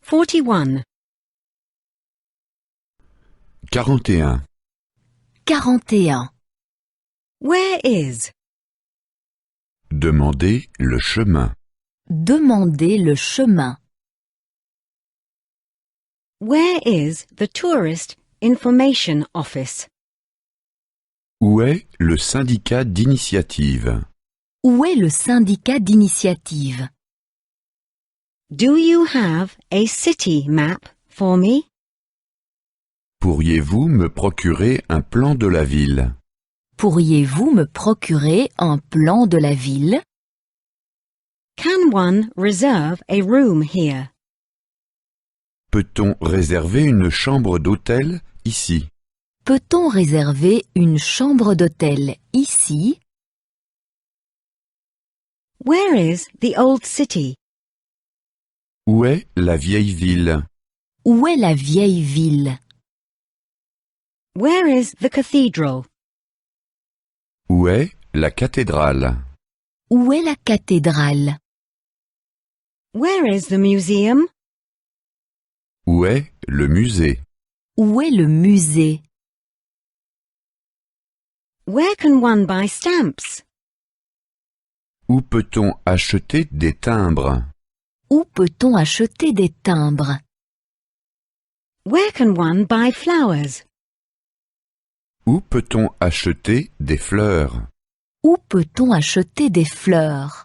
41. 41. 41. Where is? Demandez le chemin. Demandez le chemin. Where is the Tourist Information Office? Où est le syndicat d'initiative? Où est le syndicat d'initiative? Do you have a city map for me? Pourriez-vous me procurer un plan de la ville? Pourriez-vous me procurer un plan de la ville? Can one reserve a room here? Peut-on réserver une chambre d'hôtel ici? Peut-on réserver une chambre d'hôtel ici? Where is the old city? Où est la vieille ville? Où est la vieille ville? Where is the cathedral? Où est la cathédrale? Où est la cathédrale? Where is the museum? Où est le musée? Où est le musée? Where can one buy stamps? Où peut-on acheter des timbres? Où peut-on acheter des timbres? Where can one buy flowers? Où peut-on acheter des fleurs? Où peut-on acheter des fleurs?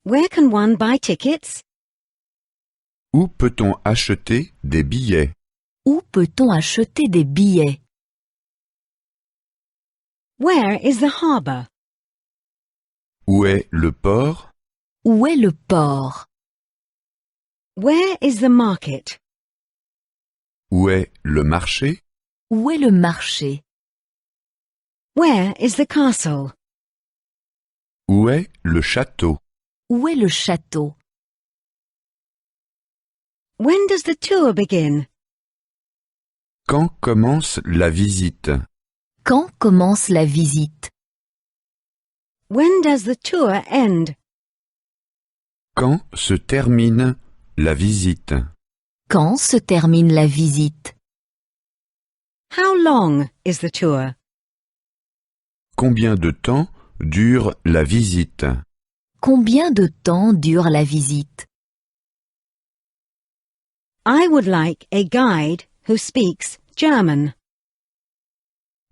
Where can one buy tickets? Où peut-on acheter des billets? Où peut-on acheter des billets? Where is the harbour? Où est le port? Où est le port? Where is the market? Où est le marché? Où est le marché? Where is the castle? Où est le château? Où est le château? When does the tour begin? Quand commence la visite? Quand commence la visite? When does the tour end? Quand se termine la visite? Quand se termine la visite? How long is the tour? Combien de temps dure la visite? Combien de temps dure la visite? I would like a guide who speaks German.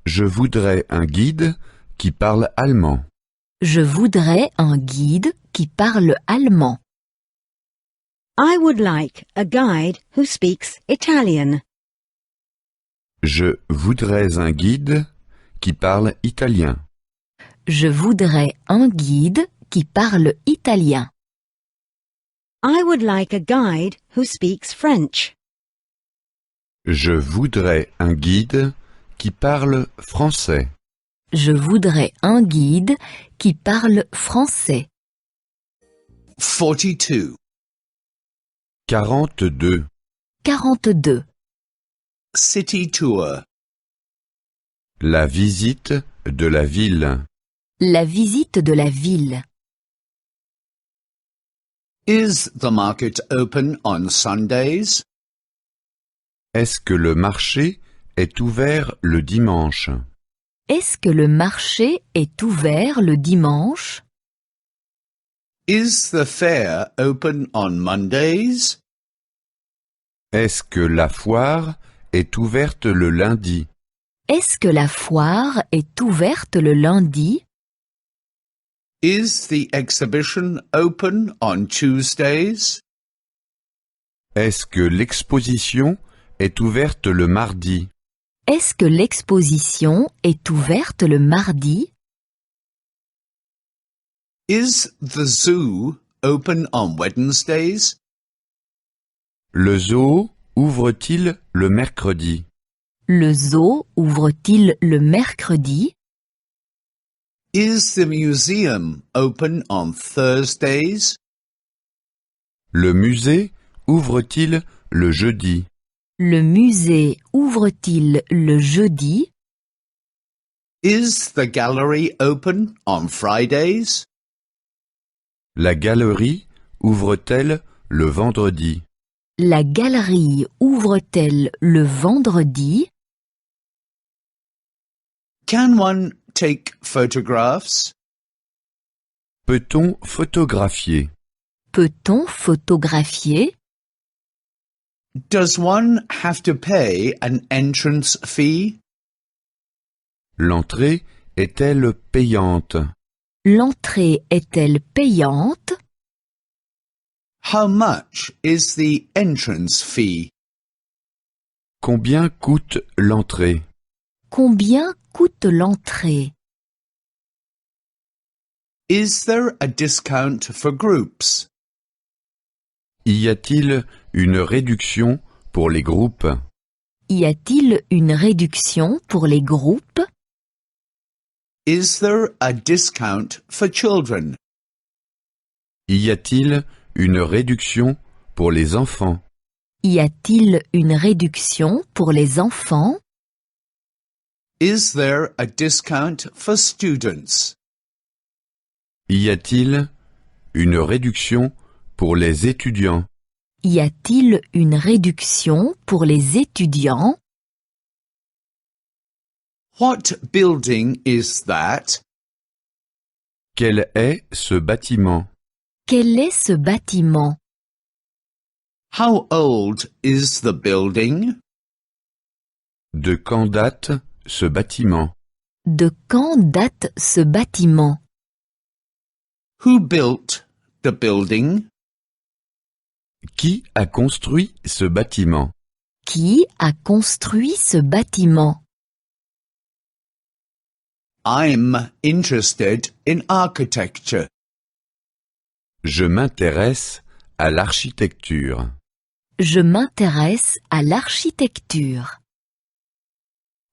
Je voudrais un guide qui parle allemand. Je voudrais un guide qui parle allemand. I would like a guide who speaks Italian. Je voudrais un guide qui parle italien. Je voudrais un guide qui parle italien. I would like a guide who speaks French. Je voudrais un guide qui parle français. Je voudrais un guide qui parle français. 42. 42. 42. City tour. La visite de la ville. La visite de la ville. Is the market open on Sundays? Est-ce que le marché est ouvert le dimanche? Est-ce que le marché est ouvert le dimanche? Is the fair open on Mondays? Est-ce que la foire est ouverte le lundi? Est-ce que la foire est ouverte le lundi? Is the exhibition open on Tuesdays? Est-ce que l'exposition est ouverte le mardi? Est-ce que l'exposition est ouverte le mardi? Is the zoo open on Wednesdays? Le zoo ouvre-t-il le mercredi? Le zoo ouvre-t-il le mercredi? Is the museum open on Thursdays? Le musée ouvre-t-il le jeudi? Le musée ouvre-t-il le jeudi? Is the gallery open on Fridays? La galerie ouvre-t-elle le vendredi? La galerie ouvre-t-elle le vendredi? Can one take photographs? Peut-on photographier? Peut-on photographier? Does one have to pay an entrance fee? L'entrée est-elle payante? L'entrée est-elle payante? How much is the entrance fee? Combien coûte l'entrée? Combien coûte l'entrée? Is there a discount for groups? Y a-t-il une réduction pour les groupes? Y a-t-il une réduction pour les groupes? Is there a discount for children? Y a-t-il une réduction pour les enfants? Y a-t-il une réduction pour les enfants? Is there a discount for students? Y a-t-il une réduction pour les étudiants? Y a-t-il une réduction pour les étudiants? What building is that? Quel est ce bâtiment? Quel est ce bâtiment? How old is the building? De quand date ce bâtiment? De quand date ce bâtiment? Who built the building? Qui a construit ce bâtiment? Qui a construit ce bâtiment? I'm interested in architecture. Je m'intéresse à l'architecture. Je m'intéresse à l'architecture.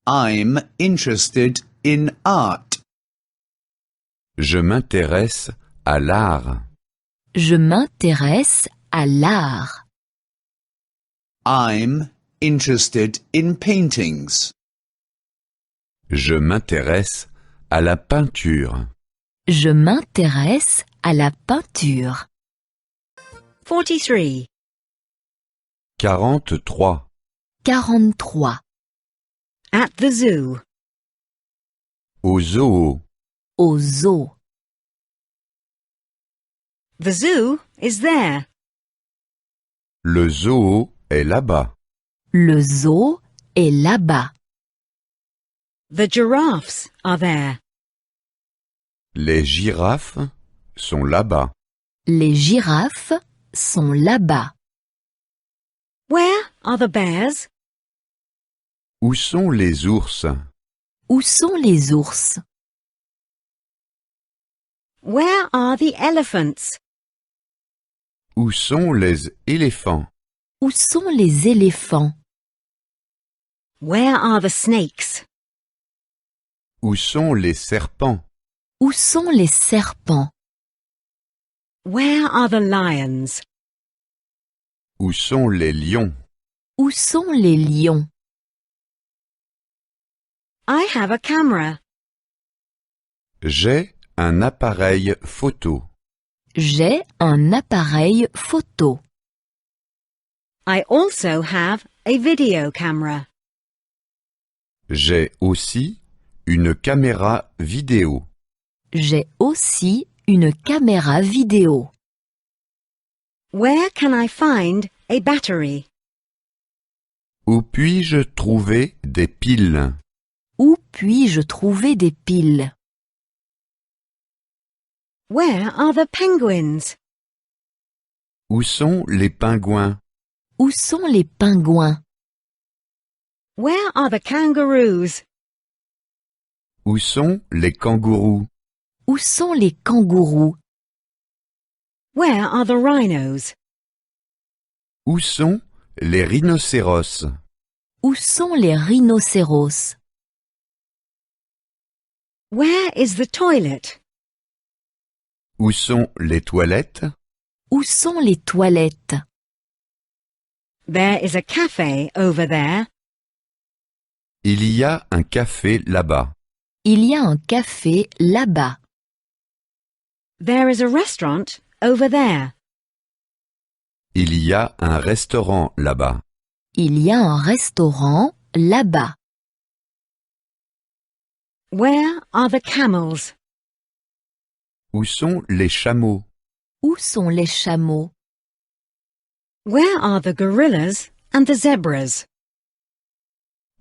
I'm interested in art. Je m'intéresse à l'art. Je m'intéresse à l'art. I'm interested in paintings. Je m'intéresse à la peinture. Je m'intéresse à la peinture. 43. 43. 43. At the zoo. Au zoo. Au zoo. The zoo is there. Le zoo est là-bas. Le zoo est là-bas. The giraffes are there. Les girafes sont là-bas. Les girafes sont là-bas. Where are the bears? Où sont les ours? Où sont les ours? Where are the elephants? Où sont les éléphants? Où sont les éléphants? Where are the snakes? Où sont les serpents? Où sont les serpents? Where are the lions? Où sont les lions? Où sont les lions? I have a camera. J'ai un appareil photo. J'ai un appareil photo. I also have a video camera. J'ai aussi une caméra vidéo. J'ai aussi une caméra vidéo. Where can I find a battery? Où puis-je trouver des piles? Où puis-je trouver des piles? Where are the penguins? Où sont les pingouins? Où sont les pingouins? Where are the kangaroos? Où sont les kangourous? Où sont les kangourous? Where are the rhinos? Où sont les rhinocéros? Où sont les rhinocéros? Where is the toilet? Où sont les toilettes? Où sont les toilettes? There is a cafe over there. Il y a un café là-bas. Il y a un café là-bas. There is a restaurant over there. Il y a un restaurant là-bas. Il y a un restaurant là-bas. Where are the camels? Où sont les chameaux? Où sont les chameaux? Where are the gorillas and the zebras?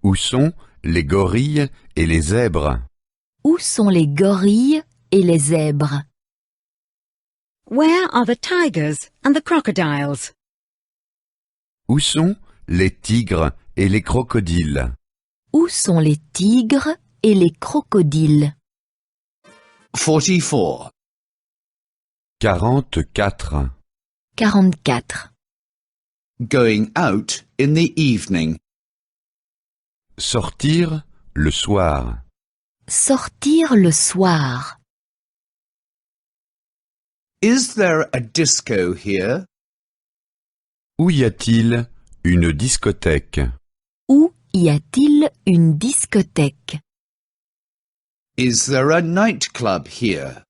Où sont les gorilles et les zèbres? Où sont les gorilles et les zèbres? Where are the tigers and the crocodiles? Où sont les tigres et les crocodiles? Où sont les tigres et les crocodiles? 44. 44. 44. Going out in the evening. Sortir le soir. Sortir le soir. Is there a disco here? Où y a-t-il une discothèque? Où y a-t-il une discothèque? Is there a nightclub here?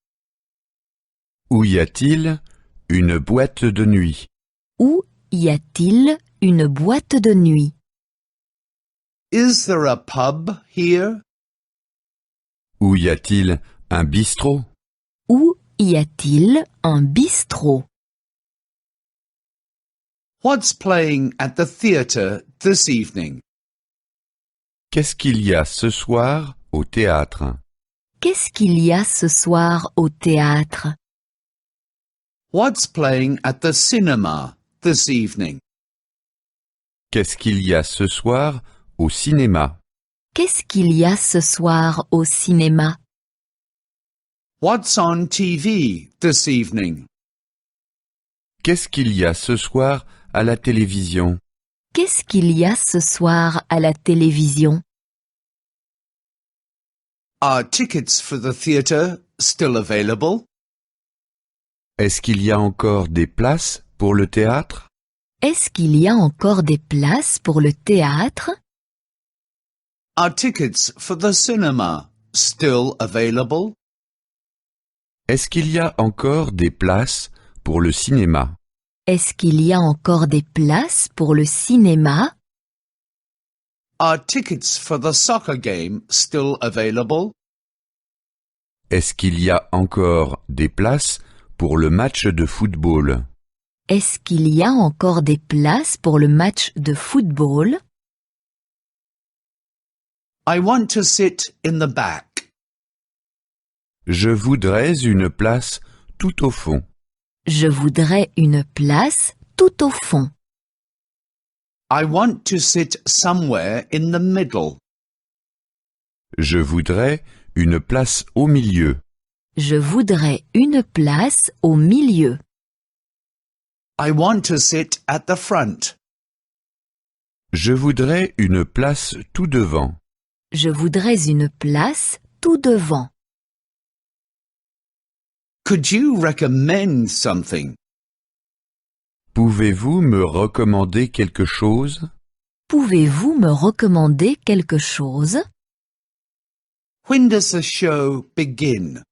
Où y a-t-il une boîte de nuit? Où y a-t-il une boîte de nuit? Is there a pub here? Où y a-t-il un bistrot? Où y a-t-il un bistrot? What's playing at the theatre this evening? Qu'est-ce qu'il y a ce soir au théâtre? Qu'est-ce qu'il y a ce soir au théâtre? What's playing at the cinema this evening? Qu'est-ce qu'il y a ce soir au cinéma? Qu'est-ce qu'il y a ce soir au cinéma? What's on TV this evening? Qu'est-ce qu'il y a ce soir à la télévision? Qu'est-ce qu'il y a ce soir à la télévision? Are tickets for the theatre still available? Est-ce qu'il y a encore des places pour le théâtre? Est-ce qu'il y a encore des places pour le théâtre? Are tickets for the cinema still available? Est-ce qu'il y a encore des places pour le cinéma? Est-ce qu'il y a encore des places pour le cinéma? Are tickets for the soccer game still available? Est-ce qu'il y a encore des places pour le match de football? Est-ce qu'il y a encore des places pour le match de football? I want to sit in the back. Je voudrais une place tout au fond. Je voudrais une place tout au fond. I want to sit somewhere in the middle. Je voudrais une place au milieu. Je voudrais une place au milieu. I want to sit at the front. Je voudrais une place tout devant. Je voudrais une place tout devant. Could you recommend something? Pouvez-vous me recommander quelque chose? Pouvez-vous me recommander quelque chose? When does the show begin?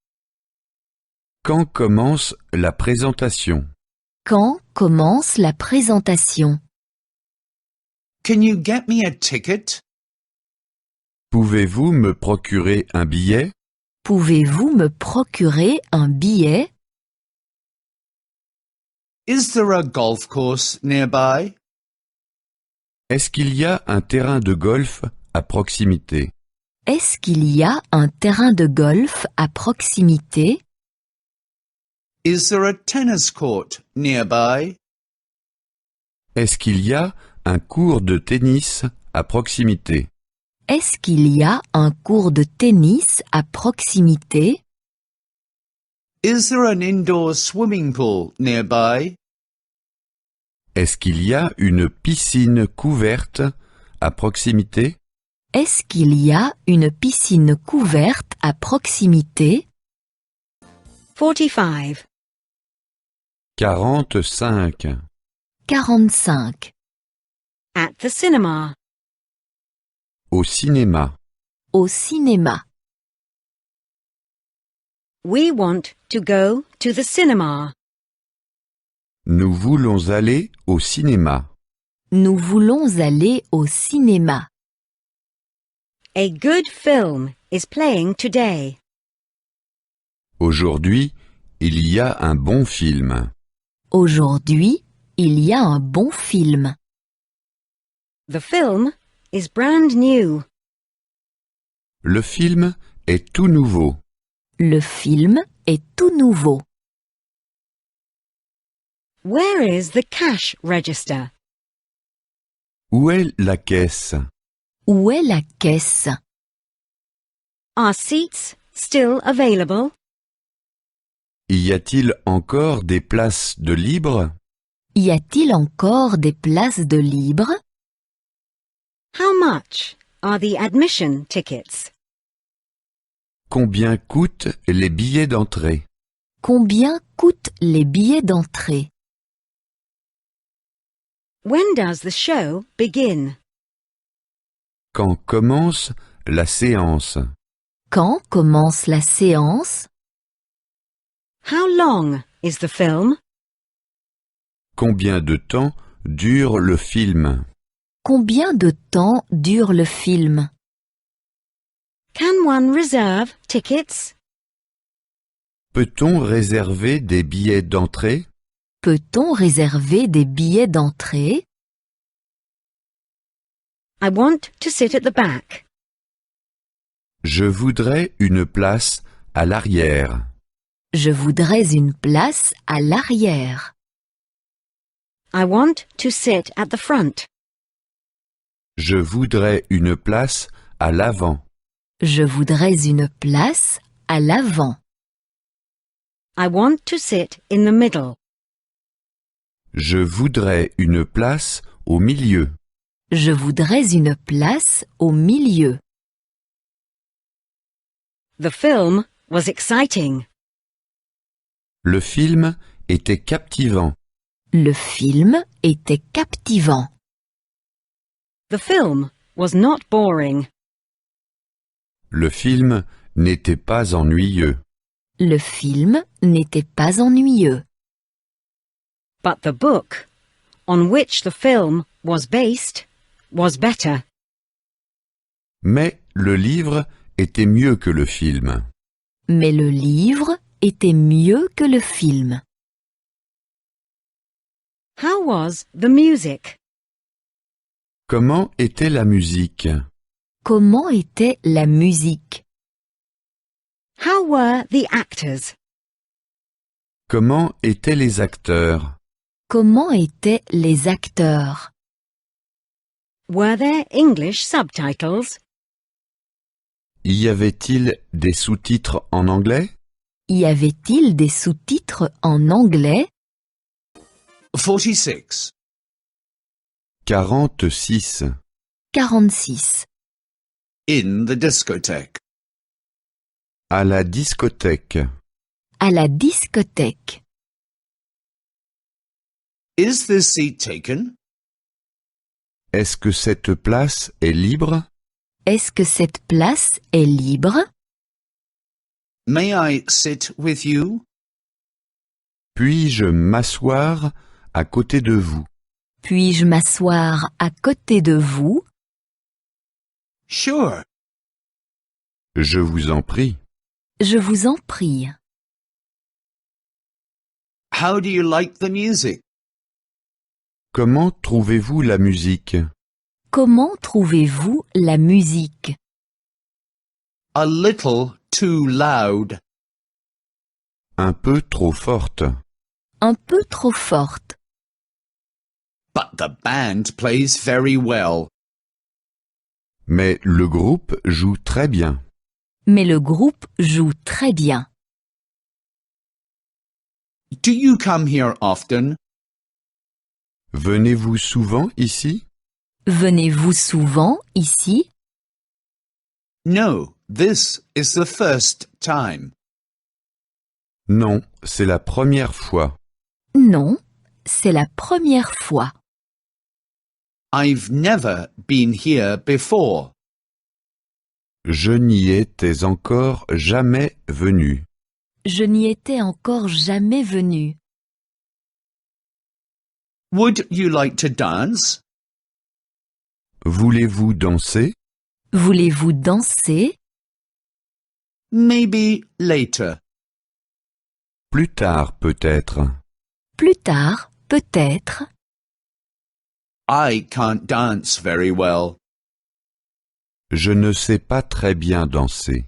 Quand commence la présentation? Quand commence la présentation? Can you get me a ticket? Pouvez-vous me procurer un billet? Pouvez-vous me procurer un billet? Is there a golf course nearby? Est-ce qu'il y a un terrain de golf à proximité? Est-ce qu'il y a un terrain de golf à proximité? Is there a tennis court nearby? Est-ce qu'il y a un cours de tennis à proximité? Est-ce qu'il y a un cours de tennis à proximité? Is there an indoor swimming pool nearby? Est-ce qu'il y a une piscine couverte à proximité? Est-ce qu'il y a une piscine couverte à proximité? 45. 45. 45. At the cinema. Au cinéma. Au cinéma. We want to go to the cinema. Nous voulons aller au cinéma. Nous voulons aller au cinéma. A good film is playing today. Aujourd'hui, il y a un bon film. Aujourd'hui, il y a un bon film. The film is brand new. Le film est tout nouveau. Le film est tout nouveau. Where is the cash register? Où est la caisse? Où est la caisse? Are seats still available? Y a-t-il encore des places de libre? Y a-t-il encore des places de libre? How much are the admission tickets? Combien coûtent les billets d'entrée? Combien coûtent les billets d'entrée? When does the show begin? Quand commence la séance? Quand commence la séance? How long is the film? Combien de temps dure le film? Combien de temps dure le film? Can one reserve tickets? Peut-on réserver des billets d'entrée? Peut-on réserver des billets d'entrée? I want to sit at the back. Je voudrais une place à l'arrière. Je voudrais une place à l'arrière. I want to sit at the front. Je voudrais une place à l'avant. Je voudrais une place à l'avant. I want to sit in the middle. Je voudrais une place au milieu. Je voudrais une place au milieu. The film was exciting. Le film était captivant. Le film était captivant. The film was not boring. Le film n'était pas ennuyeux. Le film n'était pas ennuyeux. But the book, on which the film was based, was better. Mais le livre était mieux que le film. Mais le livre était mieux que le film. How was the music? Comment était la musique? Comment était la musique? How were the actors? Comment étaient les acteurs? Comment étaient les acteurs? Were there English subtitles? Y avait-il des sous-titres en anglais? Y avait-il des sous-titres en anglais? 46. 46. 46. In the discotheque. À la discothèque. À la discothèque. Is this seat taken? Est-ce que cette place est libre? Est-ce que cette place est libre? May I sit with you? Puis-je m'asseoir à côté de vous? Puis-je m'asseoir à côté de vous? Sure. Je vous en prie. Je vous en prie. How do you like the music? Comment trouvez-vous la musique? Comment trouvez-vous la musique? A little too loud. Un peu trop forte. Un peu trop forte. But the band plays very well. Mais le groupe joue très bien. Mais le groupe joue très bien. Do you come here often? Venez-vous souvent ici? Venez-vous souvent ici? No, this is the first time. Non, c'est la première fois. Non, c'est la première fois. I've never been here before. Je n'y étais encore jamais venu. Je n'y étais encore jamais venu. Would you like to dance? Voulez-vous danser? Voulez-vous danser? Maybe later. Plus tard peut-être. Plus tard, peut-être. I can't dance very well. Je ne sais pas très bien danser.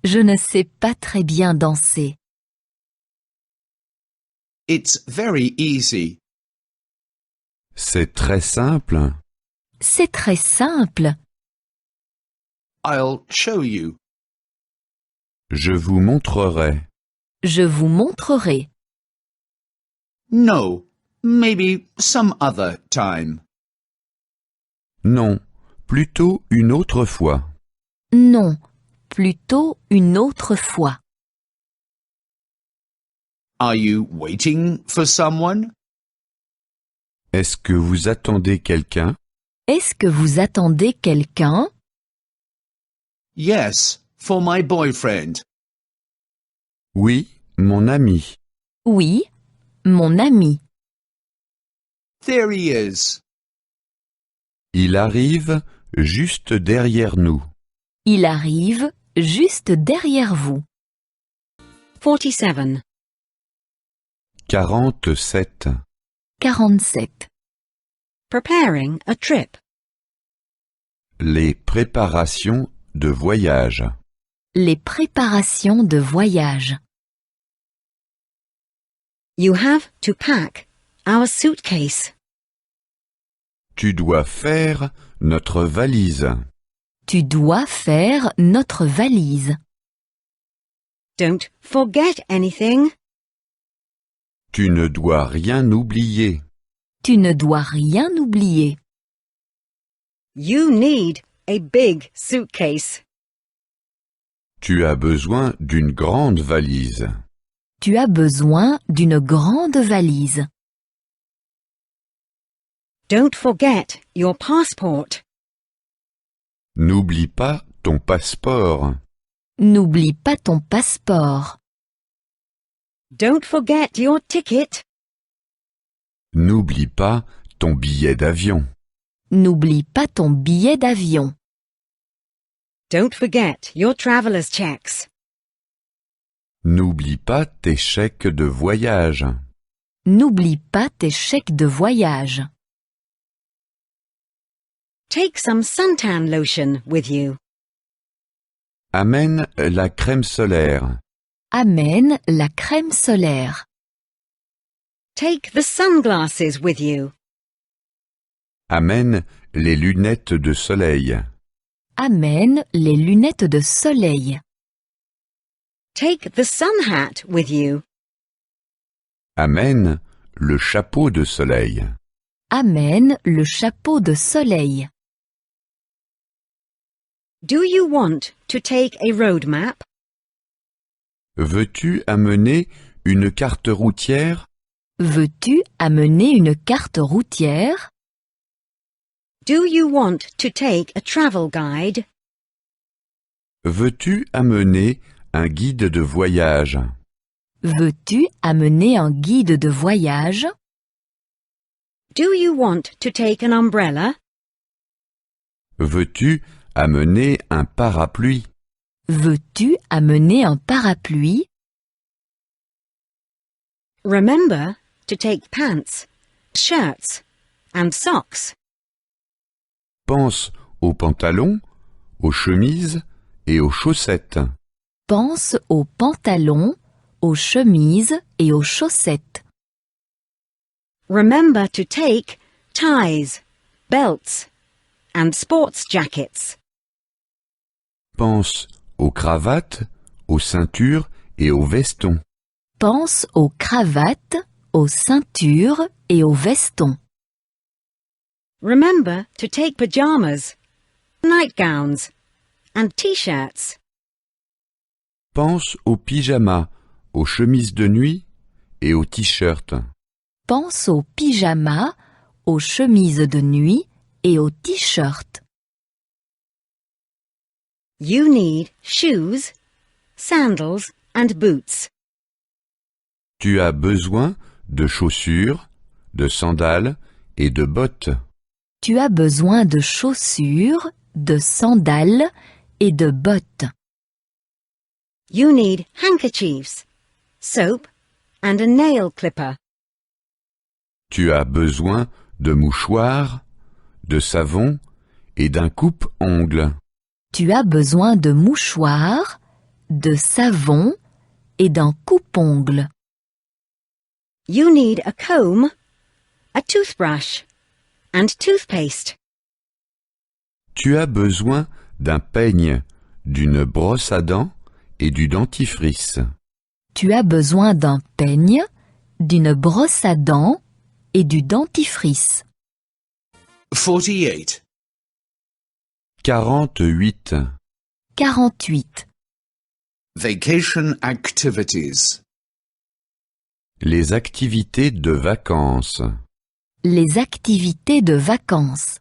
Je ne sais pas très bien danser. It's very easy. C'est très simple. C'est très simple. I'll show you. Je vous montrerai. Je vous montrerai. No, maybe some other time. Non, plutôt une autre fois. Non, plutôt une autre fois. Are you waiting for someone? Est-ce que vous attendez quelqu'un? Est-ce que vous attendez quelqu'un? Yes, for my boyfriend. Oui, mon ami. Oui, mon ami. There he is. Il arrive juste derrière nous. Il arrive juste derrière vous. 47. 47. 47. Preparing a trip. Les préparations de voyage. Les préparations de voyage. You have to pack our suitcase. Tu dois faire notre valise. Tu dois faire notre valise. Don't forget anything. Tu ne dois rien oublier. Tu ne dois rien oublier. You need a big suitcase. Tu as besoin d'une grande valise. Tu as besoin d'une grande valise. Don't forget your passport. N'oublie pas ton passeport. N'oublie pas ton passeport. Don't forget your ticket. N'oublie pas ton billet d'avion. N'oublie pas ton billet d'avion. Don't forget your traveler's checks. N'oublie pas tes chèques de voyage. N'oublie pas tes chèques de voyage. Take some suntan lotion with you. Amène la crème solaire. Amène la crème solaire. Take the sunglasses with you. Amène les lunettes de soleil. Amène les lunettes de soleil. Take the sun hat with you. Amène le chapeau de soleil. Amène le chapeau de soleil. Do you want to take a road map? Veux-tu amener une carte routière? Veux-tu amener une carte routière? Do you want to take a travel guide? Veux-tu amener un guide de voyage? Veux-tu amener un guide de voyage? Do you want to take an umbrella? Veux-tu amener un parapluie? Veux-tu amener un parapluie? Remember to take pants, shirts, and socks. Pense aux pantalons, aux chemises et aux chaussettes. Pense aux pantalons, aux chemises et aux chaussettes. Remember to take ties, belts, and sports jackets. Pense aux cravates, aux ceintures et aux vestons. Pense aux cravates, aux ceintures et aux vestons. Remember to take pajamas, nightgowns, and t-shirts. Pense aux pyjamas, aux chemises de nuit et aux t-shirts. Pense aux pyjamas, aux chemises de nuit et aux t-shirts. You need shoes, sandals, and boots. Tu as besoin de chaussures, de sandales et de bottes. Tu as besoin de chaussures, de sandales et de bottes. You need handkerchiefs, soap, and a nail clipper. Tu as besoin de mouchoirs, de savon et d'un coupe-ongles. Tu as besoin de mouchoirs, de savon et d'un coupe-ongles. You need a comb, a toothbrush, and toothpaste. Tu as besoin d'un peigne, d'une brosse à dents et du dentifrice. Tu as besoin d'un peigne, d'une brosse à dents et du dentifrice. 48. 48. 48. Vacation activities. Les activités de vacances. Les activités de vacances.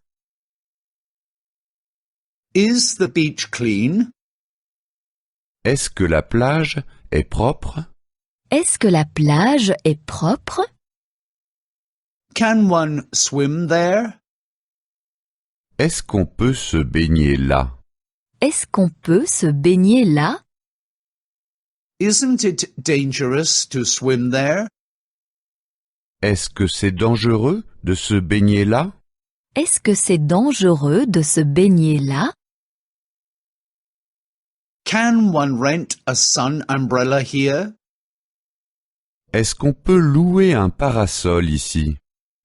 Is the beach clean? Est-ce que la plage est propre? Est-ce que la plage est propre? Can one swim there? Est-ce qu'on peut se baigner là? Est-ce qu'on peut se baigner là? Isn't it dangerous to swim there? Est-ce que c'est dangereux de se baigner là? Est-ce que c'est dangereux de se baigner là? Can one rent a sun umbrella here? Est-ce qu'on peut louer un parasol ici?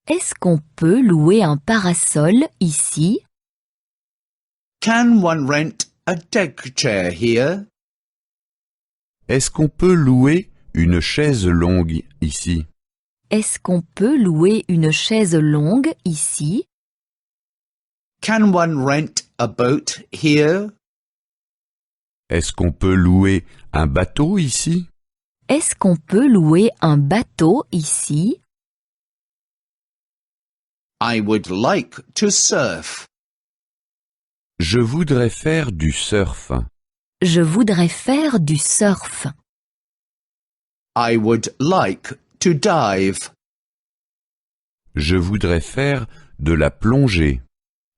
Est-ce qu'on peut louer un parasol ici? Can one rent a deck chair here? Est-ce qu'on peut louer une chaise longue ici? Est-ce qu'on peut louer une chaise longue ici? Can one rent a boat here? Est-ce qu'on peut louer un bateau ici? Est-ce qu'on peut louer un bateau ici? I would like to surf. Je voudrais faire du surf. Je voudrais faire du surf. I would like to dive. Je voudrais faire de la plongée.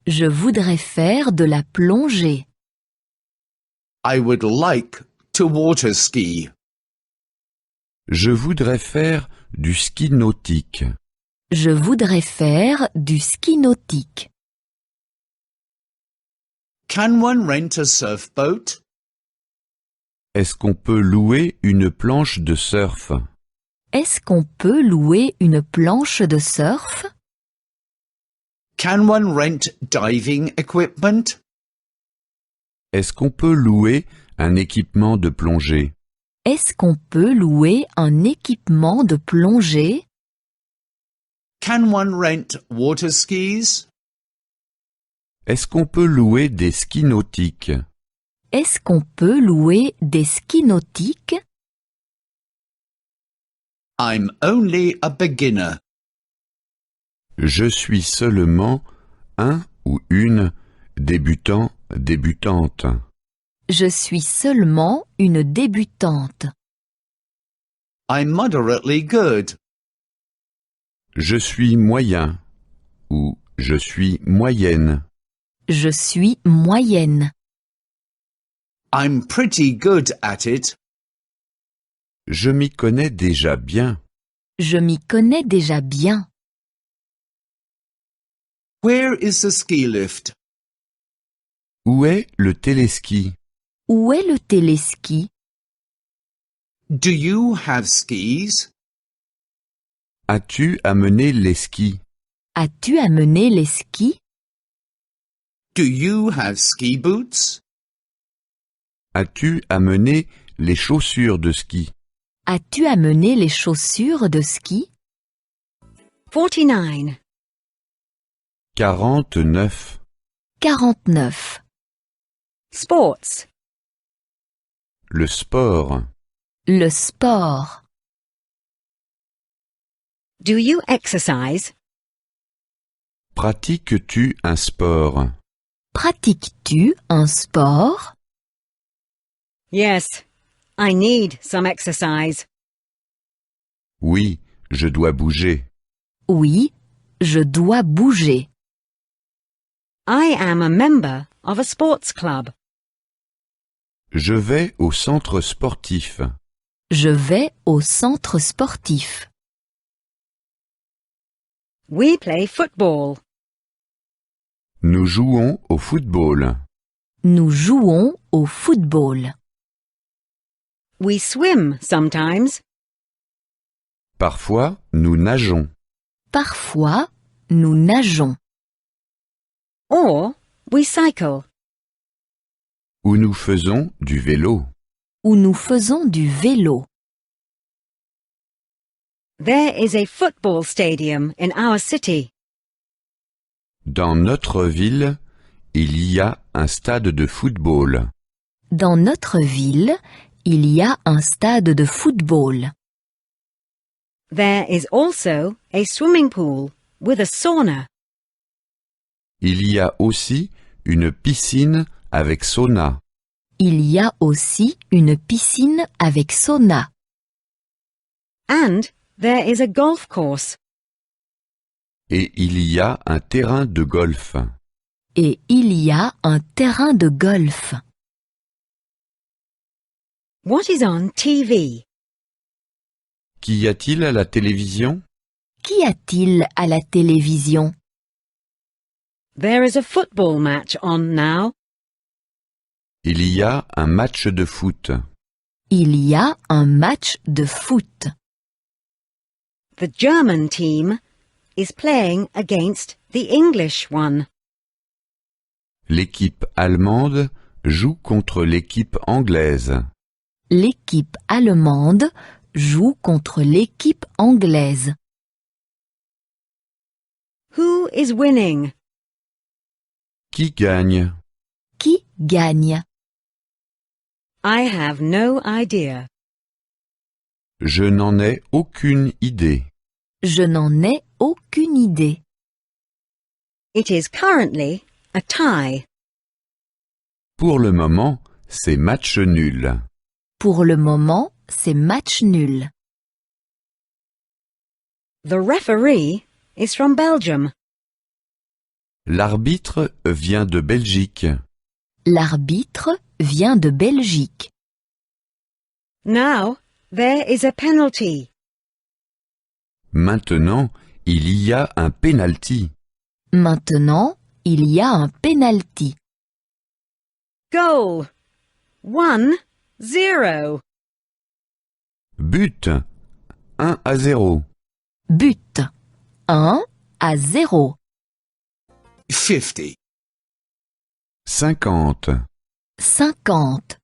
Je voudrais faire de la plongée. I would like to water ski. Je voudrais faire du ski nautique. Je voudrais faire du ski nautique. Can one rent a surfboat? Est-ce qu'on peut louer une planche de surf? Est-ce qu'on peut louer une planche de surf? Can one rent diving equipment? Est-ce qu'on peut louer un équipement de plongée? Est-ce qu'on peut louer un équipement de plongée? Can one rent water skis? Est-ce qu'on peut louer des skis nautiques? Est-ce qu'on peut louer des skis nautiques? I'm only a beginner. Je suis seulement un ou une débutant, débutante. Je suis seulement une débutante. I'm moderately good. Je suis moyen ou je suis moyenne. Je suis moyenne. I'm pretty good at it. Je m'y connais déjà bien. Je m'y connais déjà bien. Where is the ski lift? Où est le téléski? Où est le téléski? Do you have skis? As-tu amené les skis? As-tu amené les skis? Do you have ski boots? As-tu amené les chaussures de ski? As-tu amené les chaussures de ski? 49. 49. 49. Sports. Le sport. Le sport. Do you exercise? Pratiques-tu un sport? Pratiques-tu un sport? Yes, I need some exercise. Oui, je dois bouger. Oui, je dois bouger. I am a member of a sports club. Je vais au centre sportif. Je vais au centre sportif. We play football. Nous jouons au football. Nous jouons au football. We swim sometimes. Parfois, nous nageons. Parfois, nous nageons. Or we cycle. Ou nous faisons du vélo. Ou nous faisons du vélo. There is a football stadium in our city. Dans notre ville, il y a un stade de football. Dans notre ville, il y a un stade de football. There is also a swimming pool with a sauna. Il y a aussi une piscine avec sauna. Il y a aussi une piscine avec sauna. And there is a golf course. Et il y a un terrain de golf. Et il y a un terrain de golf. What is on TV? Qu'y a-t-il à la télévision? Qu'y a-t-il à la télévision? There is a football match on now. Il y a un match de foot. Il y a un match de foot. The German team is playing against the English one. L'équipe allemande joue contre l'équipe anglaise. L'équipe allemande joue contre l'équipe anglaise. Who is winning? Qui gagne? Qui gagne? I have no idea. Je n'en ai aucune idée. Je n'en ai aucune idée. It is currently a tie. Pour le moment, c'est match nul. Pour le moment, c'est match nul. The referee is from Belgium. L'arbitre vient de Belgique. L'arbitre vient de Belgique. Now there is a penalty. Maintenant, il y a un penalty. Maintenant, il y a un penalty. Goal. 1-0. But 1-0. But 1-0. 50. 50. 50.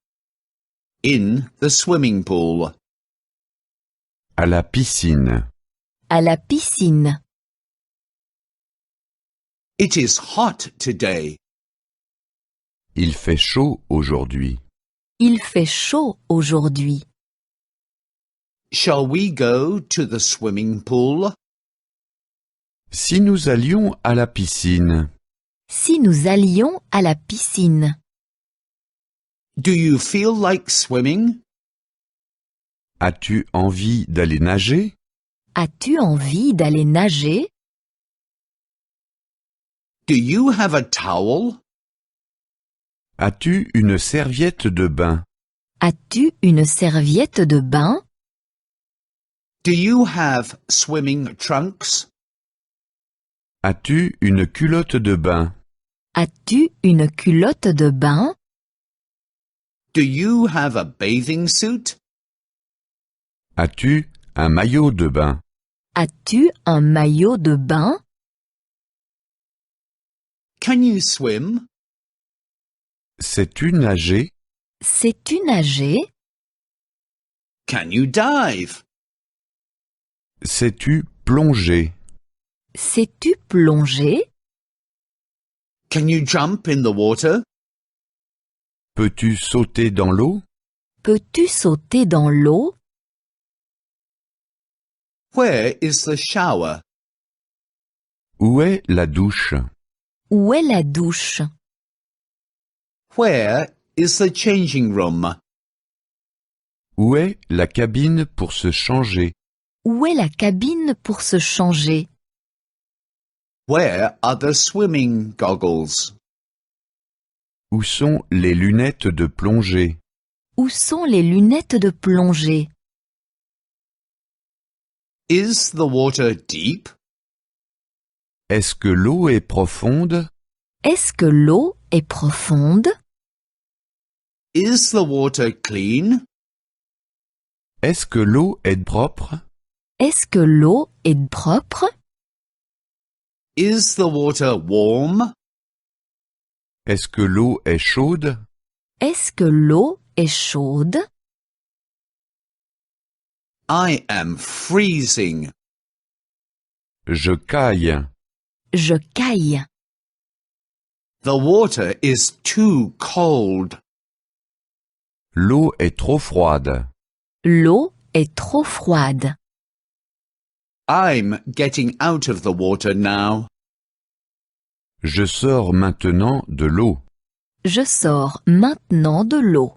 In the swimming pool. À la piscine. À la piscine. It is hot today. Il fait chaud aujourd'hui. Il fait chaud aujourd'hui. Shall we go to the swimming pool? Si nous allions à la piscine, Si nous allions à la piscine, Do you feel like swimming? as-tu envie d'aller nager? as-tu envie d'aller nager? Do you have a towel? As-tu une serviette de bain? As-tu une serviette de bain? Do you have swimming trunks? As-tu une culotte de bain? As-tu une culotte de bain? Do you have a bathing suit? As-tu un maillot de bain? As-tu un maillot de bain? Can you swim? Sais-tu nager? Sais-tu nager? Can you dive? Sais-tu plonger? Sais-tu plonger? Can you jump in the water? Peux-tu sauter dans l'eau? Peux-tu sauter dans l'eau? Where is the shower? Où est la douche? Où est la douche? Where is the changing room? Où est la cabine pour se changer? Où est la cabine pour se changer? Where are the swimming goggles? Où sont les lunettes de plongée? Où sont les lunettes de plongée? Is the water deep? Est-ce que l'eau est profonde? Est-ce que l'eau est profonde? Is the water clean? Est-ce que l'eau est propre? Est-ce que l'eau est propre? Is the water warm? Est-ce que l'eau est chaude? Est-ce que l'eau est chaude? I am freezing. Je caille. Je caille. The water is too cold. L'eau est trop froide. L'eau est trop froide. I'm getting out of the water now. Je sors maintenant de l'eau. Je sors maintenant de l'eau.